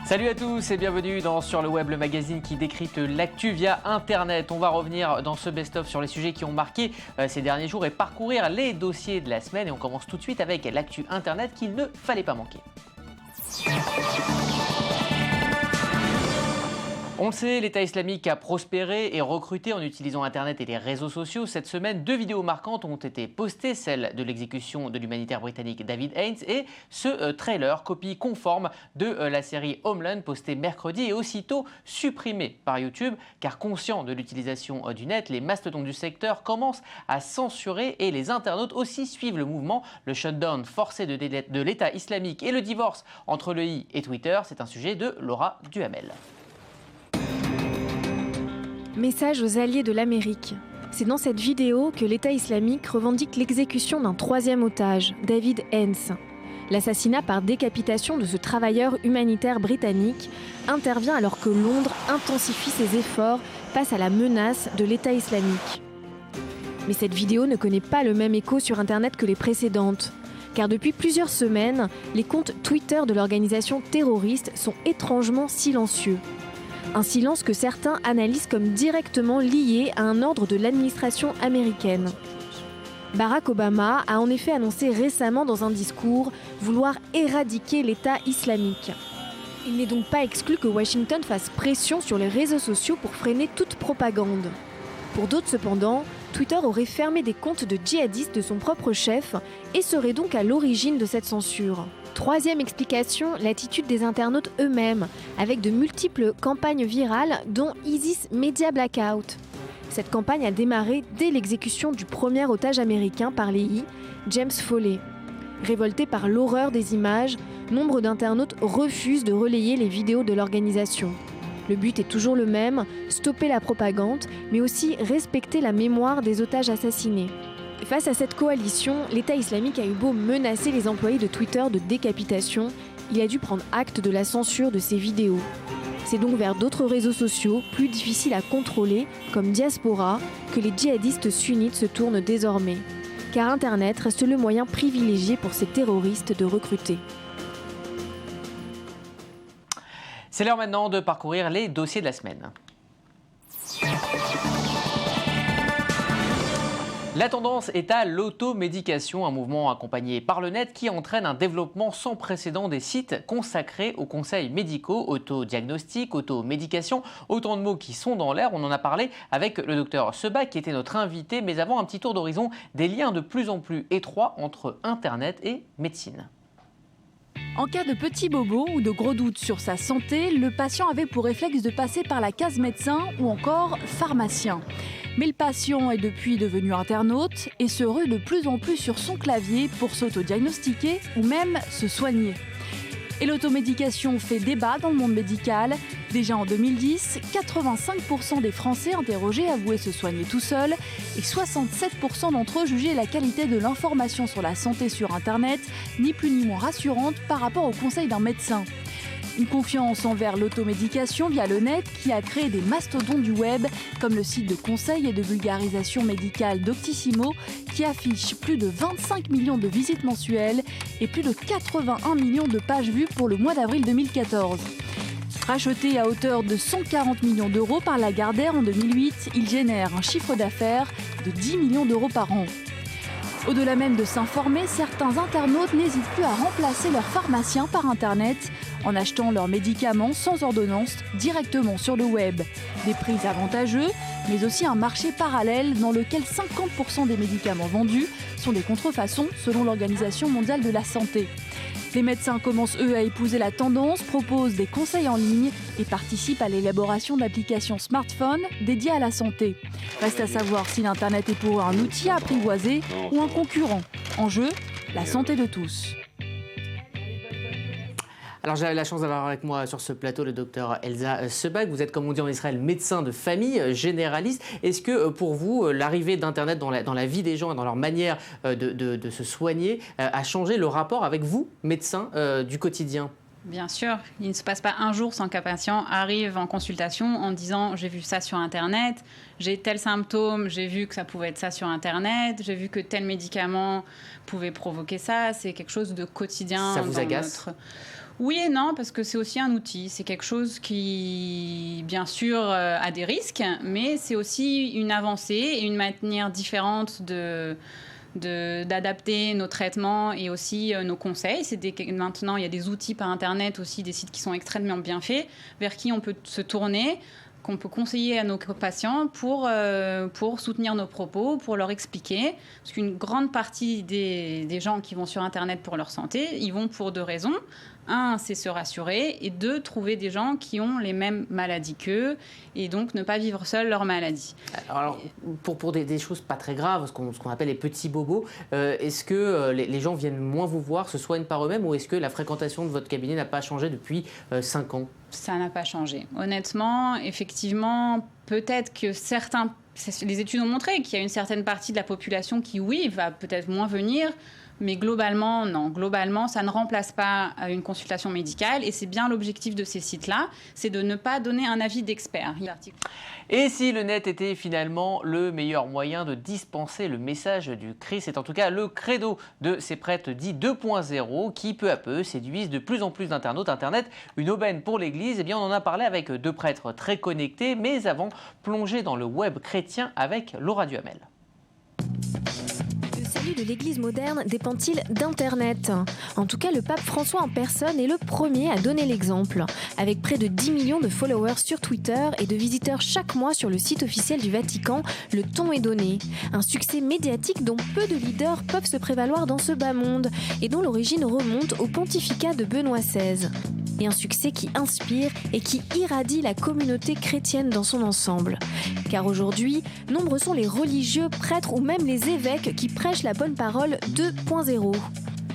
Salut à tous et bienvenue dans Sur le Web, le magazine qui décrypte l'actu via Internet. On va revenir dans ce best-of sur les sujets qui ont marqué ces derniers jours et parcourir les dossiers de la semaine. Et on commence tout de suite avec l'actu Internet qu'il ne fallait pas manquer. On le sait, l'État islamique a prospéré et recruté en utilisant Internet et les réseaux sociaux. Cette semaine, 2 vidéos marquantes ont été postées, celle de l'exécution de l'humanitaire britannique David Haines et ce trailer, copie conforme de la série Homeland, posté mercredi et aussitôt supprimé par YouTube. Car conscients de l'utilisation du net, les mastodontes du secteur commencent à censurer et les internautes aussi suivent le mouvement. Le shutdown forcé de l'État islamique et le divorce entre le I et Twitter, c'est un sujet de Laura Duhamel. Message aux alliés de l'Amérique. C'est dans cette vidéo que l'État islamique revendique l'exécution d'un 3e otage, David Haines. L'assassinat par décapitation de ce travailleur humanitaire britannique intervient alors que Londres intensifie ses efforts face à la menace de l'État islamique. Mais cette vidéo ne connaît pas le même écho sur Internet que les précédentes, car depuis plusieurs semaines, les comptes Twitter de l'organisation terroriste sont étrangement silencieux. Un silence que certains analysent comme directement lié à un ordre de l'administration américaine. Barack Obama a en effet annoncé récemment dans un discours vouloir éradiquer l'État islamique. Il n'est donc pas exclu que Washington fasse pression sur les réseaux sociaux pour freiner toute propagande. Pour d'autres cependant, Twitter aurait fermé des comptes de djihadistes de son propre chef et serait donc à l'origine de cette censure. 3e explication, l'attitude des internautes eux-mêmes, avec de multiples campagnes virales, dont ISIS Media Blackout. Cette campagne a démarré dès l'exécution du premier otage américain par l'EI, James Foley. Révoltés par l'horreur des images, nombre d'internautes refusent de relayer les vidéos de l'organisation. Le but est toujours le même, stopper la propagande, mais aussi respecter la mémoire des otages assassinés. Face à cette coalition, l'État islamique a eu beau menacer les employés de Twitter de décapitation, il a dû prendre acte de la censure de ces vidéos. C'est donc vers d'autres réseaux sociaux, plus difficiles à contrôler, comme Diaspora, que les djihadistes sunnites se tournent désormais. Car Internet reste le moyen privilégié pour ces terroristes de recruter. C'est l'heure maintenant de parcourir les dossiers de la semaine. La tendance est à l'automédication, un mouvement accompagné par le net qui entraîne un développement sans précédent des sites consacrés aux conseils médicaux, autodiagnostic, automédication, autant de mots qui sont dans l'air. On en a parlé avec le docteur Sebag qui était notre invité, mais avant un petit tour d'horizon des liens de plus en plus étroits entre Internet et médecine. En cas de petits bobos ou de gros doutes sur sa santé, le patient avait pour réflexe de passer par la case médecin ou encore pharmacien. Mais le patient est depuis devenu internaute et se rue de plus en plus sur son clavier pour s'autodiagnostiquer ou même se soigner. Et l'automédication fait débat dans le monde médical. Déjà en 2010, 85% des Français interrogés avouaient se soigner tout seuls et 67% d'entre eux jugeaient la qualité de l'information sur la santé sur Internet ni plus ni moins rassurante par rapport aux conseils d'un médecin. Une confiance envers l'automédication via le net qui a créé des mastodontes du web comme le site de conseil et de vulgarisation médicale Doctissimo qui affiche plus de 25 millions de visites mensuelles et plus de 81 millions de pages vues pour le mois d'avril 2014. Racheté à hauteur de 140 millions d'euros par Lagardère en 2008, il génère un chiffre d'affaires de 10 millions d'euros par an. Au-delà même de s'informer, certains internautes n'hésitent plus à remplacer leur pharmacien par Internet en achetant leurs médicaments sans ordonnance directement sur le web. Des prix avantageux, mais aussi un marché parallèle dans lequel 50% des médicaments vendus sont des contrefaçons selon l'Organisation mondiale de la santé. Les médecins commencent eux à épouser la tendance, proposent des conseils en ligne et participent à l'élaboration d'applications smartphones dédiées à la santé. Reste à savoir si l'Internet est pour eux un outil à apprivoiser ou un concurrent. En jeu, la santé de tous. Alors j'avais la chance d'avoir avec moi sur ce plateau le docteur Elsa Sebag. Vous êtes, comme on dit en Israël, médecin de famille, généraliste. Est-ce que pour vous, l'arrivée d'Internet dans la vie des gens et dans leur manière de se soigner a changé le rapport avec vous, médecin du quotidien ? Bien sûr, il ne se passe pas un jour sans qu'un patient arrive en consultation en disant « j'ai vu ça sur Internet, j'ai tel symptôme, j'ai vu que ça pouvait être ça sur Internet, j'ai vu que tel médicament pouvait provoquer ça ». C'est quelque chose de quotidien. Ça vous agace ? Oui et non, parce que c'est aussi un outil. C'est quelque chose qui, bien sûr, a des risques, mais c'est aussi une avancée et une manière différente d'adapter nos traitements et aussi nos conseils. Maintenant, il y a des outils par Internet aussi, des sites qui sont extrêmement bien faits, vers qui on peut se tourner, qu'on peut conseiller à nos patients pour soutenir nos propos, pour leur expliquer. Parce qu'une grande partie des gens qui vont sur Internet pour leur santé, ils vont pour 2 raisons. 1, c'est se rassurer, et 2, trouver des gens qui ont les mêmes maladies qu'eux, et donc ne pas vivre seuls leur maladie. Alors pour des choses pas très graves, ce qu'on appelle les petits bobos, est-ce que les gens viennent moins vous voir, se soignent par eux-mêmes, ou est-ce que la fréquentation de votre cabinet n'a pas changé depuis 5 ans ? Ça n'a pas changé. Honnêtement, effectivement, peut-être que les études ont montré qu'il y a une certaine partie de la population qui, oui, va peut-être moins venir. Mais globalement, non. Globalement, ça ne remplace pas une consultation médicale. Et c'est bien l'objectif de ces sites-là, c'est de ne pas donner un avis d'expert. Et si le net était finalement le meilleur moyen de dispenser le message du Christ, c'est en tout cas le credo de ces prêtres dits 2.0 qui, peu à peu, séduisent de plus en plus d'internautes. Internet, une aubaine pour l'Église. Eh bien, on en a parlé avec 2 prêtres très connectés, mais avant, plongé dans le web chrétien avec Laura Duhamel. Le salut de l'Église moderne dépend-il d'Internet ? En tout cas, le pape François en personne est le premier à donner l'exemple. Avec près de 10 millions de followers sur Twitter et de visiteurs chaque mois sur le site officiel du Vatican, le ton est donné. Un succès médiatique dont peu de leaders peuvent se prévaloir dans ce bas monde et dont l'origine remonte au pontificat de Benoît XVI. Et un succès qui inspire et qui irradie la communauté chrétienne dans son ensemble. Car aujourd'hui, nombreux sont les religieux, prêtres ou même les évêques qui prêchent la bonne parole 2.0.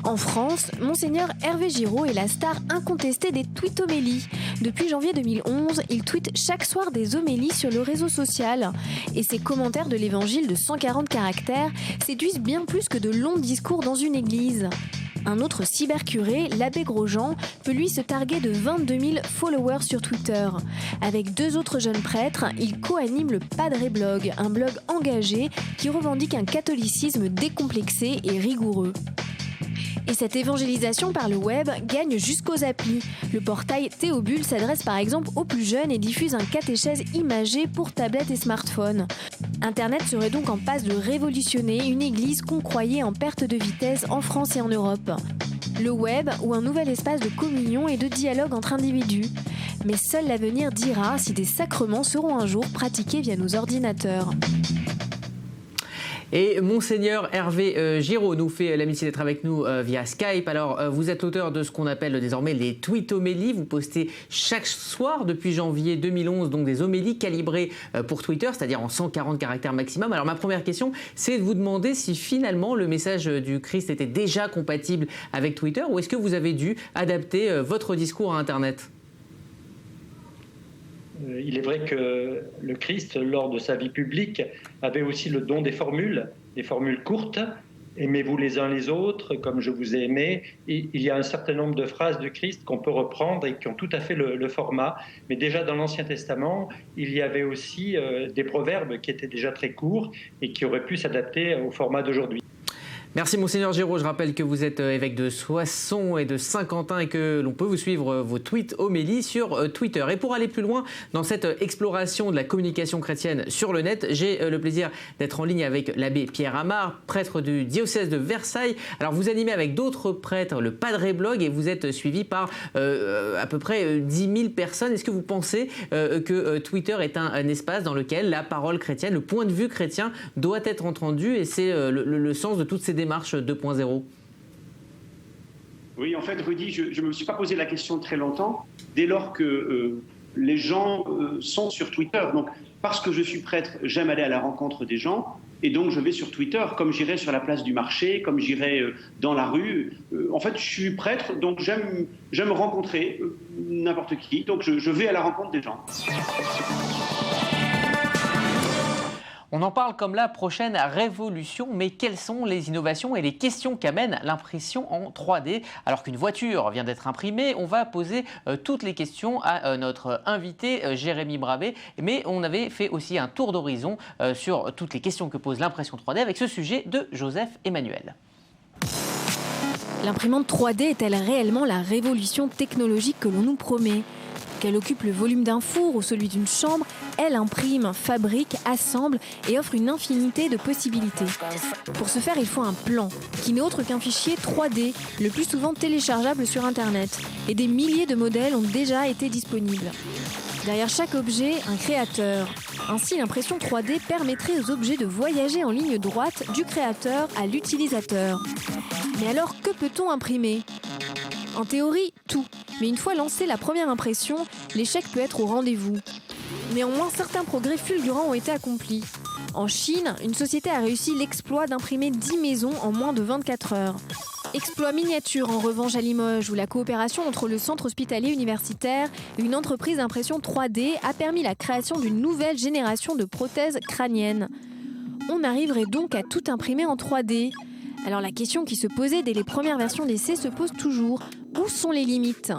En France, Monseigneur Hervé Giraud est la star incontestée des tweetomélies. Depuis janvier 2011, il tweete chaque soir des homélies sur le réseau social. Et ses commentaires de l'évangile de 140 caractères séduisent bien plus que de longs discours dans une église. Un autre cybercuré, l'abbé Grosjean, peut lui se targuer de 22 000 followers sur Twitter. Avec 2 autres jeunes prêtres, il co-anime le Padre Blog, un blog engagé qui revendique un catholicisme décomplexé et rigoureux. Et cette évangélisation par le web gagne jusqu'aux applis. Le portail Théobule s'adresse par exemple aux plus jeunes et diffuse un catéchèse imagé pour tablettes et smartphones. Internet serait donc en passe de révolutionner une église qu'on croyait en perte de vitesse en France et en Europe. Le web ou un nouvel espace de communion et de dialogue entre individus. Mais seul l'avenir dira si des sacrements seront un jour pratiqués via nos ordinateurs. Et Monseigneur Hervé Giraud nous fait l'amitié d'être avec nous via Skype. Alors, vous êtes l'auteur de ce qu'on appelle désormais les tweetomélies. Vous postez chaque soir depuis janvier 2011 donc des homélies calibrées pour Twitter, c'est-à-dire en 140 caractères maximum. Alors, ma première question, c'est de vous demander si finalement le message du Christ était déjà compatible avec Twitter ou est-ce que vous avez dû adapter votre discours à Internet ? Il est vrai que le Christ, lors de sa vie publique, avait aussi le don des formules courtes. Aimez-vous les uns les autres, comme je vous ai aimé. Et il y a un certain nombre de phrases de Christ qu'on peut reprendre et qui ont tout à fait le format. Mais déjà dans l'Ancien Testament, il y avait aussi des proverbes qui étaient déjà très courts et qui auraient pu s'adapter au format d'aujourd'hui. Merci Monseigneur Giraud, je rappelle que vous êtes évêque de Soissons et de Saint-Quentin et que l'on peut vous suivre vos tweets homélies sur Twitter. Et pour aller plus loin dans cette exploration de la communication chrétienne sur le net, j'ai le plaisir d'être en ligne avec l'abbé Pierre Amar, prêtre du diocèse de Versailles. Alors vous animez avec d'autres prêtres le Padre Blog et vous êtes suivi par à peu près 10 000 personnes. Est-ce que vous pensez que Twitter est un espace dans lequel la parole chrétienne, le point de vue chrétien doit être entendu et c'est le sens de toutes ces démarche 2.0 ? Oui, en fait, Rudy, je ne me suis pas posé la question très longtemps, dès lors que les gens sont sur Twitter. Donc, parce que je suis prêtre, j'aime aller à la rencontre des gens, et donc je vais sur Twitter, comme j'irai sur la place du marché, comme j'irai dans la rue. En fait, je suis prêtre, donc j'aime rencontrer n'importe qui, donc je vais à la rencontre des gens. On en parle comme la prochaine révolution, mais quelles sont les innovations et les questions qu'amène l'impression en 3D? Alors qu'une voiture vient d'être imprimée, on va poser toutes les questions à notre invité Jérémy Brabé, mais on avait fait aussi un tour d'horizon sur toutes les questions que pose l'impression 3D avec ce sujet de Joseph Emmanuel. L'imprimante 3D est-elle réellement la révolution technologique que l'on nous promet ? Qu'elle occupe le volume d'un four ou celui d'une chambre, elle imprime, fabrique, assemble et offre une infinité de possibilités. Pour ce faire, il faut un plan, qui n'est autre qu'un fichier 3D, le plus souvent téléchargeable sur Internet. Et des milliers de modèles ont déjà été disponibles. Derrière chaque objet, un créateur. Ainsi, l'impression 3D permettrait aux objets de voyager en ligne droite du créateur à l'utilisateur. Mais alors, que peut-on imprimer ? En théorie, tout. Mais une fois lancée la première impression, l'échec peut être au rendez-vous. Néanmoins, certains progrès fulgurants ont été accomplis. En Chine, une société a réussi l'exploit d'imprimer 10 maisons en moins de 24 heures. Exploit miniature en revanche à Limoges, où la coopération entre le centre hospitalier universitaire et une entreprise d'impression 3D a permis la création d'une nouvelle génération de prothèses crâniennes. On arriverait donc à tout imprimer en 3D. Alors la question qui se posait dès les premières versions d'essai se pose toujours. Où sont les limites ?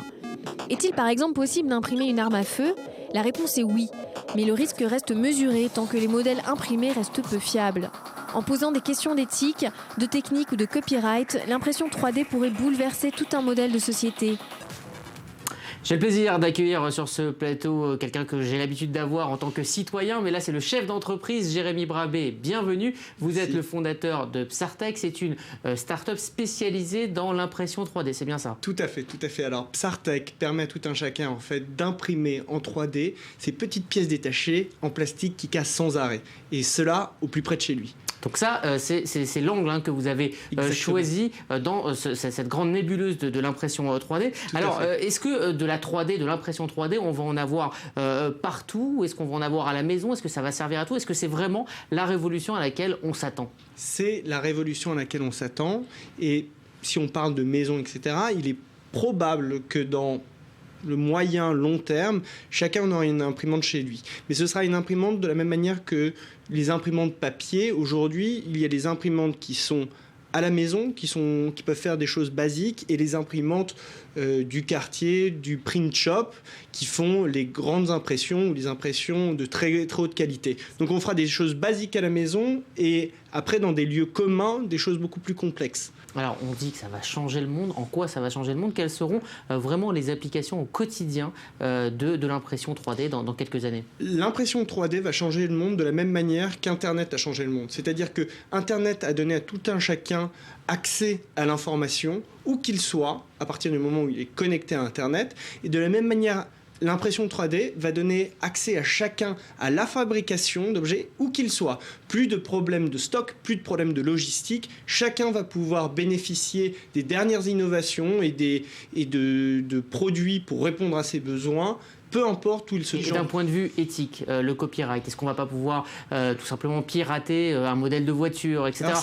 Est-il par exemple possible d'imprimer une arme à feu ? La réponse est oui, mais le risque reste mesuré tant que les modèles imprimés restent peu fiables. En posant des questions d'éthique, de technique ou de copyright, l'impression 3D pourrait bouleverser tout un modèle de société. J'ai le plaisir d'accueillir sur ce plateau quelqu'un que j'ai l'habitude d'avoir en tant que citoyen, mais là c'est le chef d'entreprise Jérémy Brabé. Bienvenue, vous êtes le fondateur de Psartech, c'est une start-up spécialisée dans l'impression 3D, c'est bien ça? Tout à fait. Alors Psartech permet à tout un chacun en fait d'imprimer en 3D ces petites pièces détachées en plastique qui cassent sans arrêt, et cela au plus près de chez lui. Donc ça, c'est l'angle que vous avez choisi dans cette grande nébuleuse de l'impression 3D. Alors, est-ce que de la 3D, de l'impression 3D, on va en avoir partout? Est-ce qu'on va en avoir à la maison? Est-ce que ça va servir à tout? Est-ce que c'est vraiment la révolution à laquelle on s'attend? C'est la révolution à laquelle on s'attend. Et si on parle de maison, etc., il est probable que dans le moyen long terme, chacun aura une imprimante chez lui. Mais ce sera une imprimante de la même manière que les imprimantes papier. Aujourd'hui, il y a des imprimantes qui sont à la maison, qui peuvent faire des choses basiques, et les imprimantes du quartier, du print shop, qui font les grandes impressions ou les impressions de très, très haute qualité. Donc on fera des choses basiques à la maison, et après dans des lieux communs, des choses beaucoup plus complexes. Alors on dit que ça va changer le monde. En quoi ça va changer le monde? Quelles seront vraiment les applications au quotidien de l'impression 3D dans quelques années? L'impression 3D va changer le monde de la même manière qu'Internet a changé le monde. C'est-à-dire que Internet a donné à tout un chacun accès à l'information, où qu'il soit, à partir du moment où il est connecté à Internet. Et de la même manière, l'impression 3D va donner accès à chacun à la fabrication d'objets, où qu'il soit. Plus de problèmes de stock, plus de problèmes de logistique. Chacun va pouvoir bénéficier des dernières innovations et de produits pour répondre à ses besoins, peu importe où il se trouve. Et d'un point de vue éthique, le copyright, est-ce qu'on ne va pas pouvoir tout simplement pirater un modèle de voiture, etc. Alors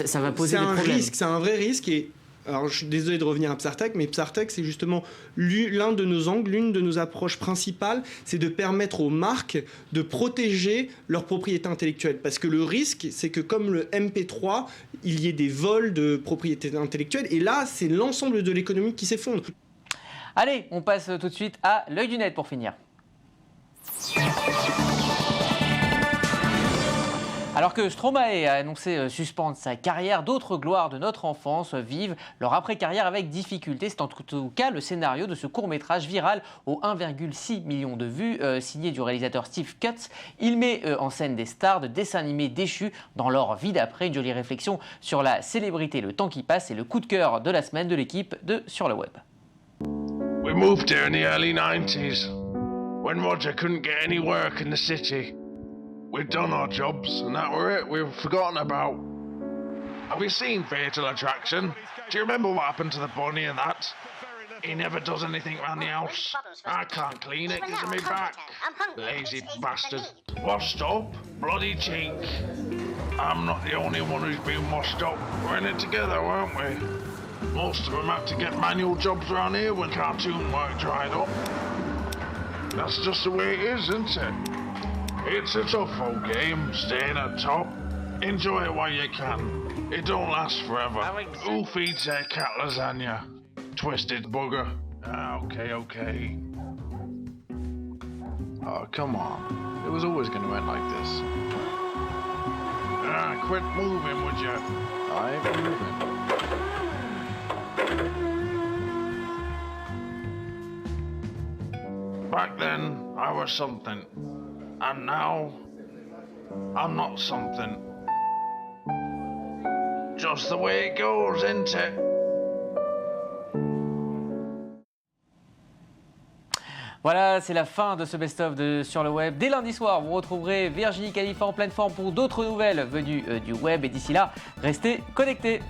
ça va poser des problèmes. C'est un vrai risque. Et alors, je suis désolé de revenir à Psartech, mais Psartech, c'est justement l'un de nos angles, l'une de nos approches principales, c'est de permettre aux marques de protéger leur propriété intellectuelle. Parce que le risque, c'est que comme le MP3, il y ait des vols de propriété intellectuelle, et là, c'est l'ensemble de l'économie qui s'effondre. Allez, on passe tout de suite à l'œil du net pour finir. Alors que Stromae a annoncé suspendre sa carrière, d'autres gloires de notre enfance vivent leur après-carrière avec difficulté. C'est en tout cas le scénario de ce court-métrage viral aux 1,6 million de vues, signé du réalisateur Steve Cutts. Il met en scène des stars de dessins animés déchus dans leur vie d'après. Une jolie réflexion sur la célébrité, le temps qui passe, et le coup de cœur de la semaine de l'équipe de Sur le Web. We moved here in the early 90s, when Roger couldn't get any work in the city. We'd done our jobs, and that were it. We've forgotten about. Have you seen Fatal Attraction? Do you remember what happened to the bunny and that? He never does anything around the house. I can't clean it, gives me back. Lazy bastard. Washed up? Bloody chink. I'm not the only one who's been washed up. We're in it together, weren't we? Most of them had to get manual jobs around here when cartoon work dried up. That's just the way it is, isn't it? It's a tough old game, staying at top. Enjoy it while you can. It don't last forever. Who feeds their cat lasagna? Twisted bugger. Okay. Oh, come on. It was always going to end like this. Quit moving, would you? I'm moving. Back then, I was something. And now, I'm not something. Just the way it goes, isn't it? Voilà, c'est la fin de ce best-of de Sur le Web. Dès lundi soir, vous retrouverez Virginie Khalifa en pleine forme pour d'autres nouvelles venues du web. Et d'ici là, restez connectés.